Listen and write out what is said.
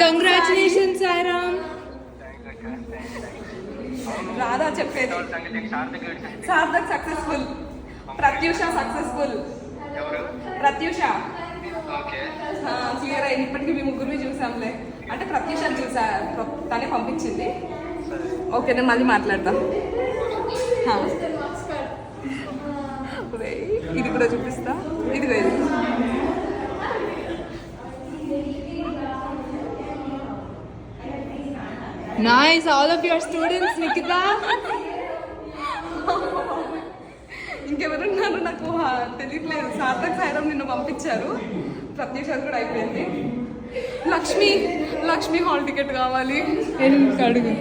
Congratulations Sairam. రాదా చెప్పేది. Sarthak successful, Pratyusha successful. Pratyusha clear అయింది. ఇప్పటికీ మీ ముగ్గురిని చూసాంలే. అంటే ప్రత్యూష చూసా, తనే పంపించింది. ఓకే నేను మళ్ళీ మాట్లాడతా. ఇది కూడా చూపిస్తా. ఇది వేరు. Nice, all of your students, Nikita. ఇంకెవరున్నారు నాకు తెలియట్లేదు. సార్థక్ సాయిరామ్ నిన్ను పంపించారు. ప్రత్యూష కూడా అయిపోయింది. లక్ష్మి హాల్ టికెట్ కావాలి. అడుగు.